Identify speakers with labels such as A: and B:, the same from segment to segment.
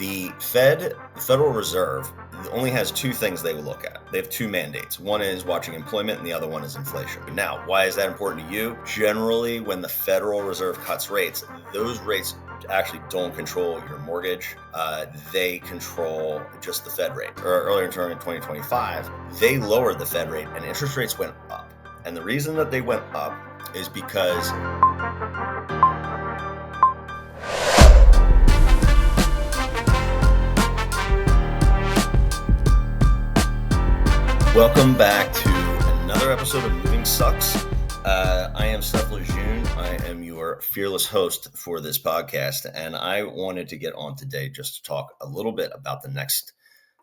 A: The Federal Reserve, only has two things they will look at. They have two mandates. One is watching employment and the other one is inflation. Now, why is that important to you? Generally, when the Federal Reserve cuts rates, those rates actually don't control your mortgage. They control just the Fed rate. Earlier in 2025, they lowered the Fed rate and interest rates went up. And the reason that they went up is because welcome back to another episode of Moving Sucks. I am Seth. I am your fearless host for this podcast, and I wanted to get on today just to talk a little bit about the next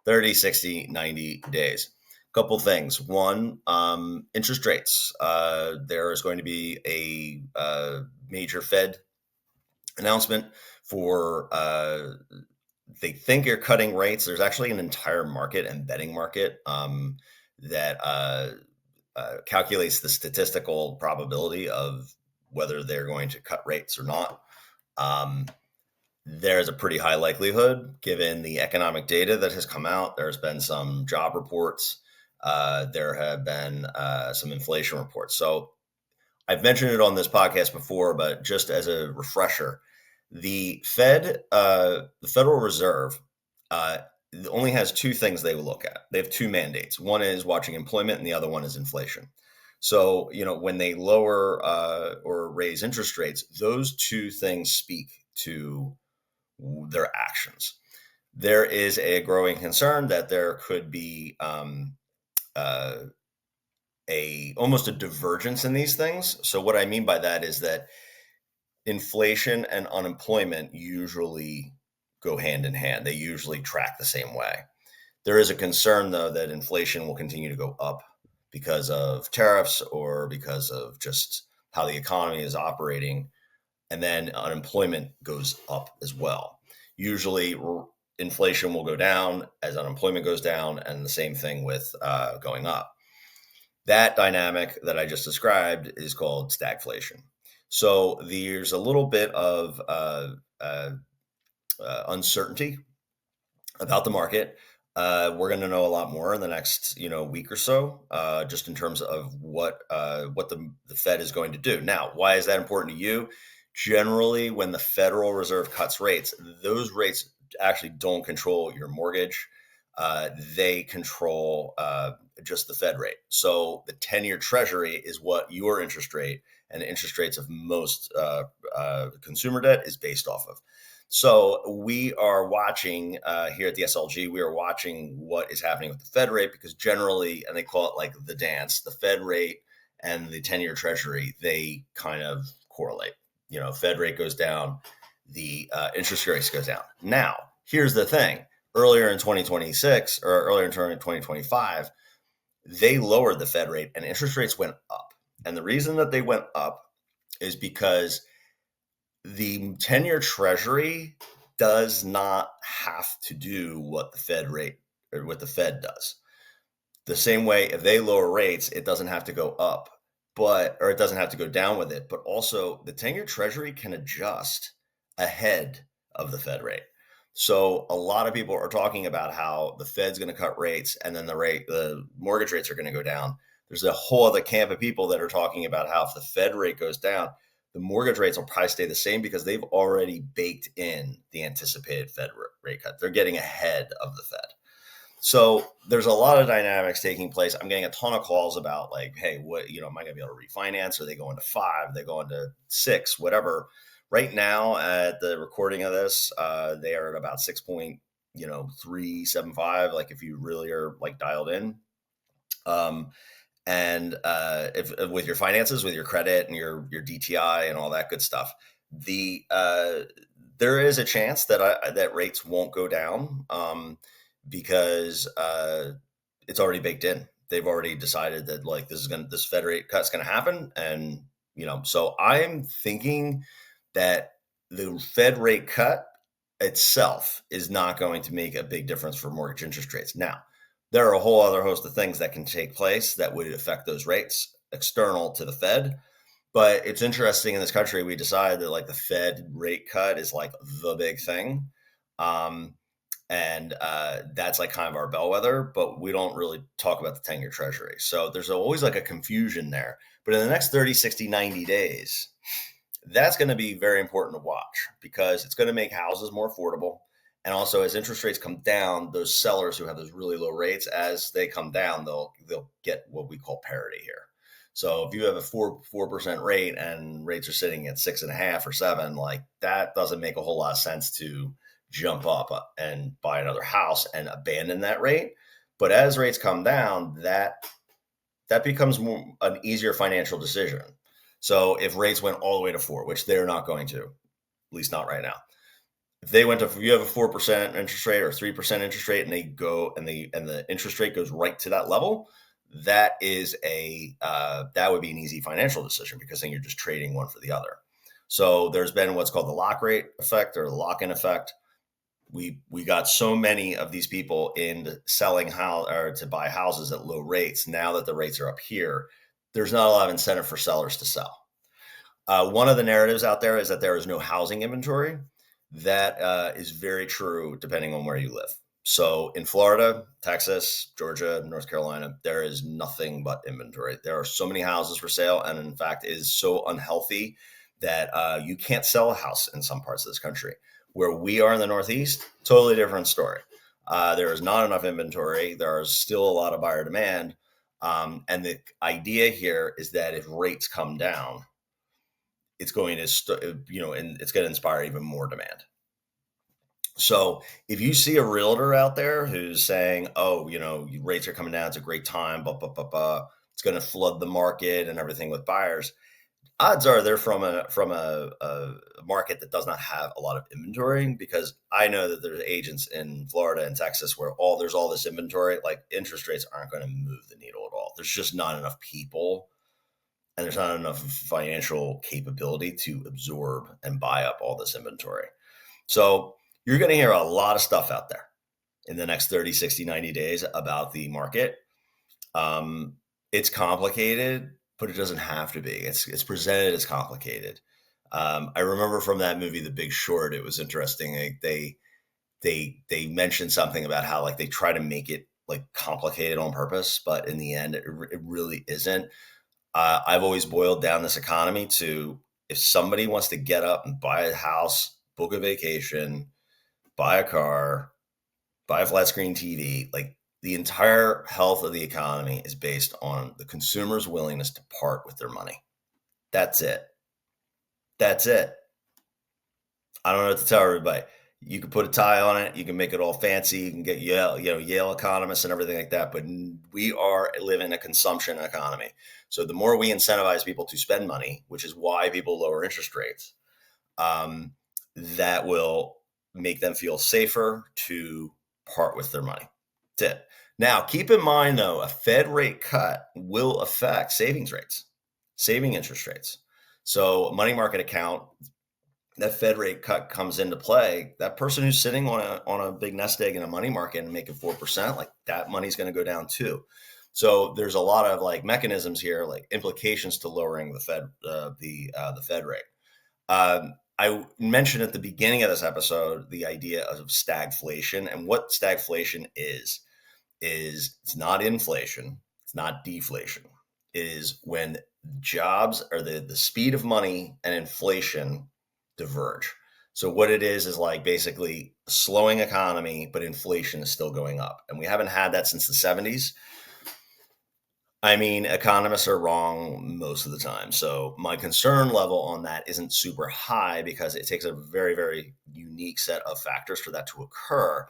A: 30, 60, 90 days. A couple things. One, interest rates. There is going to be a major Fed announcement for they think you're cutting rates. There's actually an entire market, embedding market, that calculates the statistical probability of whether they're going to cut rates or not. There's a pretty high likelihood, given the economic data that has come out. There's been some job reports. There have been some inflation reports. So I've mentioned it on this podcast before, but just as a refresher, the Federal Reserve, only has two things they will look at. They have two mandates. One is watching employment and the other one is inflation. So, when they lower or raise interest rates, those two things speak to their actions. There is a growing concern that there could be almost a divergence in these things. So what I mean by that is that inflation and unemployment usually go hand in hand. They usually track the same way. There is a concern, though, that inflation will continue to go up because of tariffs or because of just how the economy is operating. And then unemployment goes up as well. Usually inflation will go down as unemployment goes down, and the same thing with going up. That dynamic that I just described is called stagflation. So there's a little bit of uncertainty about the market. We're going to know a lot more in the next week or so, just in terms of what the Fed is going to do. Now, why is that important to you? Generally, when the Federal Reserve cuts rates, those rates actually don't control your mortgage. They control just the Fed rate. So the 10-year Treasury is what your interest rate and interest rates of most consumer debt is based off of. So we are watching here at the SLG, we are watching what is happening with the Fed rate, because generally, and they call it like the dance, the Fed rate and the 10-year Treasury, they kind of correlate. Fed rate goes down, the interest rates goes down. Now, here's the thing. Earlier in 2026 or earlier in 2025, they lowered the Fed rate and interest rates went up. And the reason that they went up is because the 10-year Treasury does not have to do what the Fed rate or what the Fed does. The same way, if they lower rates, it doesn't have to go up, or it doesn't have to go down with it. But also, the 10-year Treasury can adjust ahead of the Fed rate. So a lot of people are talking about how the Fed's going to cut rates and then the mortgage rates are going to go down. There's a whole other camp of people that are talking about how if the Fed rate goes down, the mortgage rates will probably stay the same because they've already baked in the anticipated Fed rate cut. They're getting ahead of the Fed. So there's a lot of dynamics taking place. I'm getting a ton of calls about like, hey, what, am I going to be able to refinance? Are they going to 5? Are they going to 6? Whatever. Right now, at the recording of this, they are at about 6.375. Like if you really are like dialed in, and if with your finances, with your credit and your DTI and all that good stuff, there is a chance that that rates won't go down because it's already baked in. They've already decided that like this Fed rate cut's going to happen, and so I'm thinking that the Fed rate cut itself is not going to make a big difference for mortgage interest rates. Now, there are a whole other host of things that can take place that would affect those rates external to the Fed. But it's interesting, in this country, we decided that like the Fed rate cut is like the big thing. And that's like kind of our bellwether, but we don't really talk about the 10-year treasury. So there's always like a confusion there. But in the next 30, 60, 90 days, that's going to be very important to watch because it's going to make houses more affordable. And also, as interest rates come down, those sellers who have those really low rates, as they come down, they'll get what we call parity here. So if you have a 4% rate and rates are sitting at 6.5 or 7, like that doesn't make a whole lot of sense to jump up and buy another house and abandon that rate. But as rates come down, that becomes an easier financial decision. So if rates went all the way to 4, which they're not going to, at least not right now. If you have a 4% interest rate or 3% interest rate, and they go and the interest rate goes right to that level, that would be an easy financial decision because then you're just trading one for the other. So there's been what's called the lock rate effect or the lock-in effect. We got so many of these people in selling or to buy houses at low rates. Now that the rates are up here, there's not a lot of incentive for sellers to sell. One of the narratives out there is that there is no housing inventory. That is very true depending on where you live. So in Florida, Texas, Georgia, North Carolina, there is nothing but inventory. There are so many houses for sale. And in fact, it is so unhealthy that you can't sell a house in some parts of this country. Where we are in the Northeast, totally different story. There is not enough inventory. There is still a lot of buyer demand. And the idea here is that if rates come down, it's going to, and it's going to inspire even more demand. So if you see a realtor out there who's saying, oh, rates are coming down, it's a great time, it's going to flood the market and everything with buyers, odds are they're from a market that does not have a lot of inventory, because I know that there's agents in Florida and Texas where there's all this inventory, like interest rates aren't going to move the needle at all. There's just not enough people and there's not enough financial capability to absorb and buy up all this inventory. So you're going to hear a lot of stuff out there in the next 30, 60, 90 days about the market. It's complicated, but it doesn't have to be. It's presented as complicated. I remember from that movie, The Big Short, it was interesting. They mentioned something about how like they try to make it like complicated on purpose, but in the end, it really isn't. I've always boiled down this economy to, if somebody wants to get up and buy a house, book a vacation, buy a car, buy a flat screen TV, like the entire health of the economy is based on the consumer's willingness to part with their money. That's it. That's it. I don't know what to tell everybody. You can put a tie on it. You can make it all fancy. You can get Yale economists and everything like that. But we are living a consumption economy. So the more we incentivize people to spend money, which is why people lower interest rates, that will make them feel safer to part with their money. That's it. Now, keep in mind, though, a Fed rate cut will affect saving interest rates. So a money market account, that Fed rate cut comes into play, that person who's sitting on a big nest egg in a money market and making 4%, like that money's going to go down too. So there's a lot of like mechanisms here, like implications to lowering the Fed rate. I mentioned at the beginning of this episode the idea of stagflation, and what stagflation is it's not inflation, it's not deflation. It is when jobs or the speed of money and inflation diverge. So what it is like basically a slowing economy, but inflation is still going up. And we haven't had that since the 70s. I mean, economists are wrong most of the time. So my concern level on that isn't super high because it takes a very, very unique set of factors for that to occur.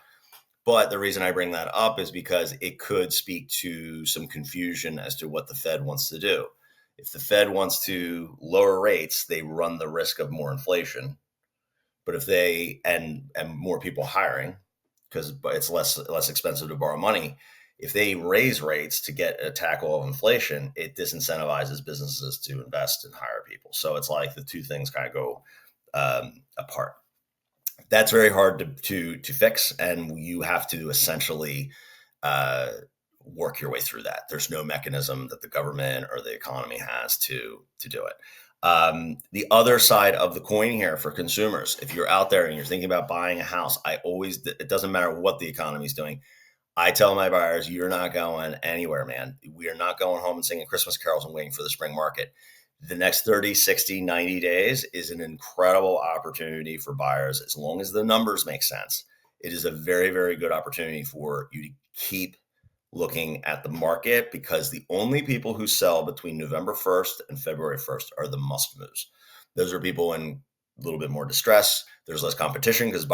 A: But the reason I bring that up is because it could speak to some confusion as to what the Fed wants to do. If the Fed wants to lower rates, they run the risk of more inflation. But if they and more people hiring, because it's less expensive to borrow money, if they raise rates to get a tackle of inflation, it disincentivizes businesses to invest and hire people. So it's like the two things kind of go apart. That's very hard to fix, and you have to essentially work your way through that. There's no mechanism that the government or the economy has to do it. The other side of the coin here for consumers, if you're out there and you're thinking about buying a house, it doesn't matter what the economy is doing. I tell my buyers, you're not going anywhere, man. We are not going home and singing Christmas carols and waiting for the spring market. The next 30, 60, 90 days is an incredible opportunity for buyers as long as the numbers make sense. It is a very, very good opportunity for you to keep looking at the market because the only people who sell between November 1st and February 1st are the must moves. Those are people in a little bit more distress. There's less competition because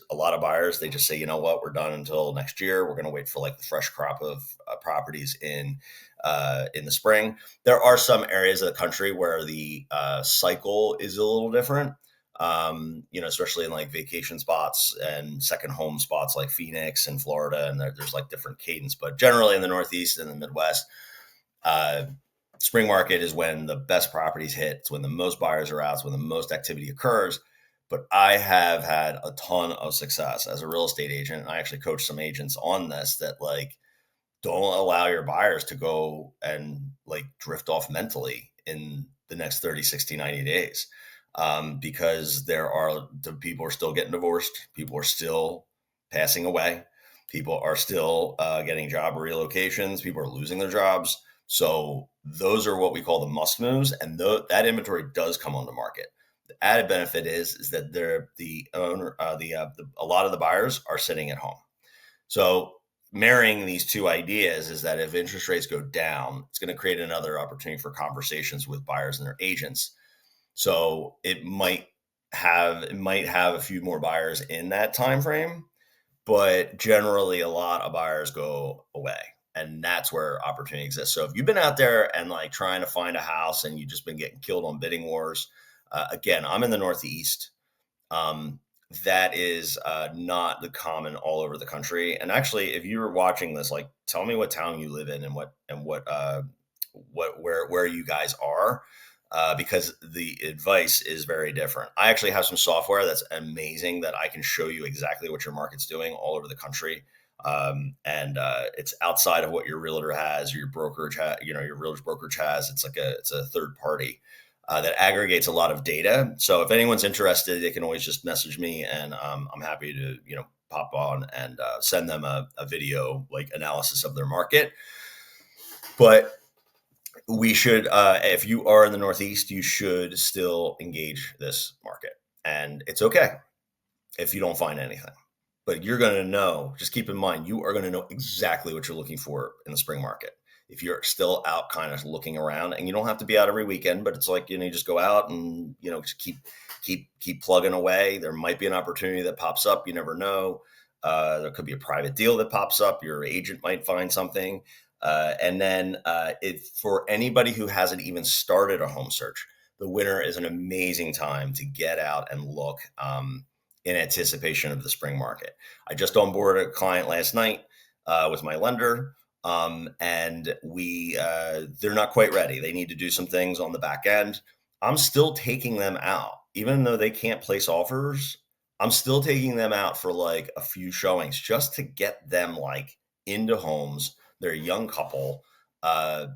A: a lot of buyers, they just say, you know what, we're done until next year. We're going to wait for like the fresh crop of properties in the spring. There are some areas of the country where the cycle is a little different. Especially in like vacation spots and second home spots like Phoenix and Florida, and there's like different cadence. But generally in the Northeast and the Midwest, uh, spring market is when the best properties hit. It's when the most buyers are out. It's when the most activity occurs. But I have had a ton of success as a real estate agent. I actually coach some agents on this that like don't allow your buyers to go and like drift off mentally in the next 30, 60, 90 days. Because the people are still getting divorced. People are still passing away. People are still getting job relocations. People are losing their jobs. So those are what we call the must moves. And that inventory does come on the market. The added benefit is that a lot of the buyers are sitting at home. So marrying these two ideas is that if interest rates go down, it's going to create another opportunity for conversations with buyers and their agents. So it might have a few more buyers in that time frame, but generally a lot of buyers go away. And that's where opportunity exists. So if you've been out there and like trying to find a house and you've just been getting killed on bidding wars, again, I'm in the Northeast. Um, that is not the common all over the country. And actually, if you were watching this, like, tell me what town you live in and where you guys are, because the advice is very different. I actually have some software that's amazing that I can show you exactly what your market's doing all over the country. And it's outside of what your realtor has or your brokerage your realtor's brokerage has. It's a third party that aggregates a lot of data. So if anyone's interested, they can always just message me, and I'm happy to pop on and send them a video like analysis of their market. But we should, if you are in the Northeast, you should still engage this market, and it's okay if you don't find anything. But you're going to know, just keep in mind, you are going to know exactly what you're looking for in the spring market. If you're still out kind of looking around, and you don't have to be out every weekend, but it's like, you just go out and, just keep plugging away. There might be an opportunity that pops up. You never know. There could be a private deal that pops up. Your agent might find something. And then for anybody who hasn't even started a home search, the winter is an amazing time to get out and look in anticipation of the spring market. I just onboarded a client last night with my lender. And they're not quite ready. They need to do some things on the back end. I'm still taking them out, even though they can't place offers. I'm still taking them out for like a few showings just to get them like into homes. They're a young couple.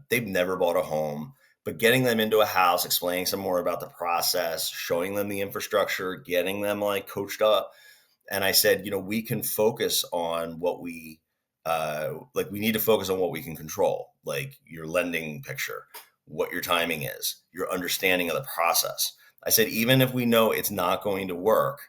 A: They've never bought a home, but getting them into a house, explaining some more about the process, showing them the infrastructure, getting them like coached up. And I said, we can focus on what we need to focus on what we can control, like your lending picture, what your timing is, your understanding of the process. I said, even if we know it's not going to work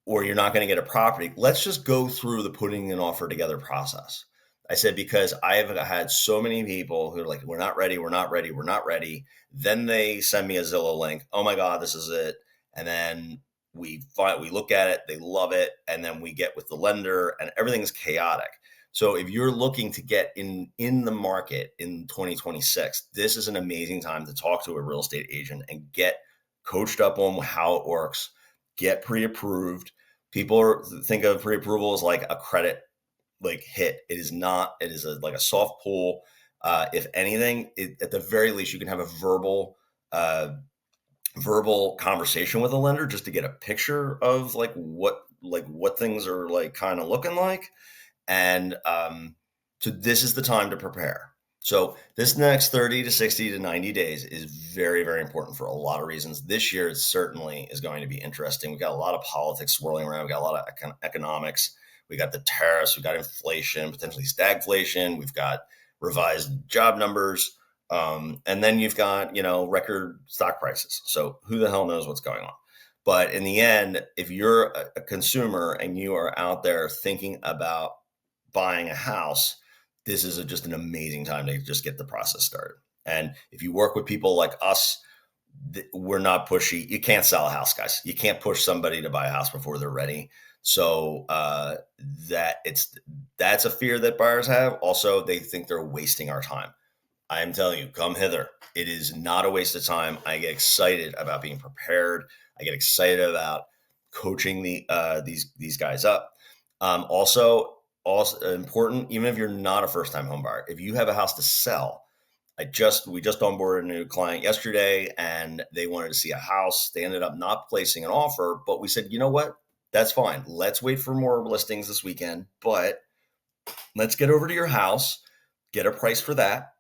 A: or you're not going to get a property, let's just go through the putting an offer together process. I said, because I have had so many people who are like, we're not ready, we're not ready, we're not ready. Then they send me a Zillow link. Oh my God, this is it. And then we look at it, they love it. And then we get with the lender and everything's chaotic. So if you're looking to get in the market in 2026, this is an amazing time to talk to a real estate agent and get coached up on how it works, get pre-approved. People think of pre-approval as like a credit like hit. It is not. It is like a soft pull. If anything, at the very least, you can have a verbal conversation with a lender just to get a picture of like what things are like kind of looking like. And so this is the time to prepare. So this next 30 to 60 to 90 days is very, very important for a lot of reasons. This year certainly is going to be interesting. We got a lot of politics swirling around. We got a lot of economics. We got the tariffs. We got inflation, potentially stagflation. We've got revised job numbers. And then you've got, record stock prices. So who the hell knows what's going on? But in the end, if you're a consumer and you are out there thinking about buying a house, this is just an amazing time to just get the process started. And if you work with people like us, we're not pushy. You can't sell a house, guys. You can't push somebody to buy a house before they're ready. So that's a fear that buyers have. Also, they think they're wasting our time. I am telling you, come hither. It is not a waste of time. I get excited about being prepared. I get excited about coaching these guys up. Also important, even if you're not a first-time home buyer, if you have a house to sell, we just onboarded a new client yesterday, and they wanted to see a house. They ended up not placing an offer, but we said, you know what? That's fine. Let's wait for more listings this weekend, but let's get over to your house, get a price for that,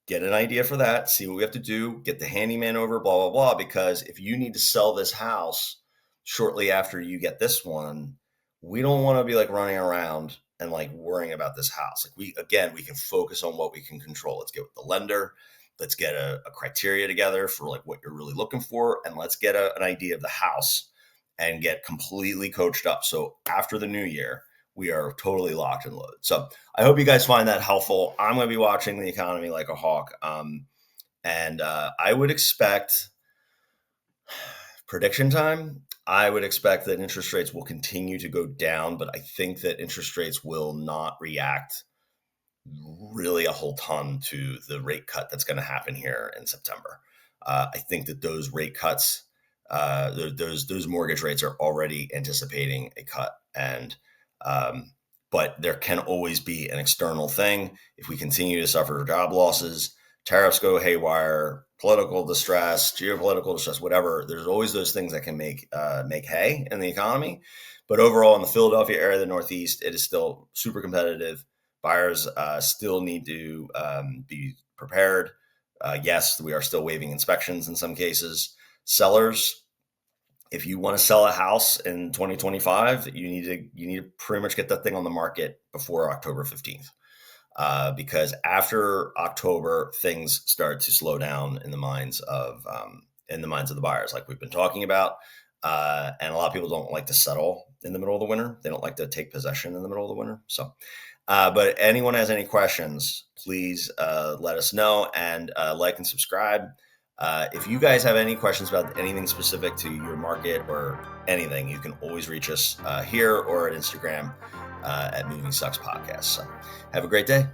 A: get an idea for that, see what we have to do, get the handyman over, blah, blah, blah. Because if you need to sell this house shortly after you get this one, we don't want to be like running around and like worrying about this house. Like we can focus on what we can control. Let's get with the lender. Let's get a criteria together for like what you're really looking for. And let's get an idea of the house and get completely coached up. So after the new year, we are totally locked and loaded. So I hope you guys find that helpful. I'm going to be watching the economy like a hawk. And I would expect prediction time. I would expect that interest rates will continue to go down, but I think that interest rates will not react really a whole ton to the rate cut that's going to happen here in September. I think that those rate cuts, those mortgage rates are already anticipating a cut, and but there can always be an external thing. If we continue to suffer job losses, tariffs go haywire, political distress, geopolitical distress, whatever, there's always those things that can make hay in the economy. But overall, in the Philadelphia area, the Northeast, it is still super competitive. Buyers still need to be prepared. Yes, we are still waiving inspections in some cases. Sellers, if you want to sell a house in 2025, you need to pretty much get that thing on the market before October 15th. Because after October, things start to slow down in the minds of the buyers, like we've been talking about. And a lot of people don't like to settle in the middle of the winter. They don't like to take possession in the middle of the winter. So, but anyone has any questions, please let us know, and like and subscribe. If you guys have any questions about anything specific to your market or anything, you can always reach us here or at Instagram at Moving Sucks Podcast. So have a great day.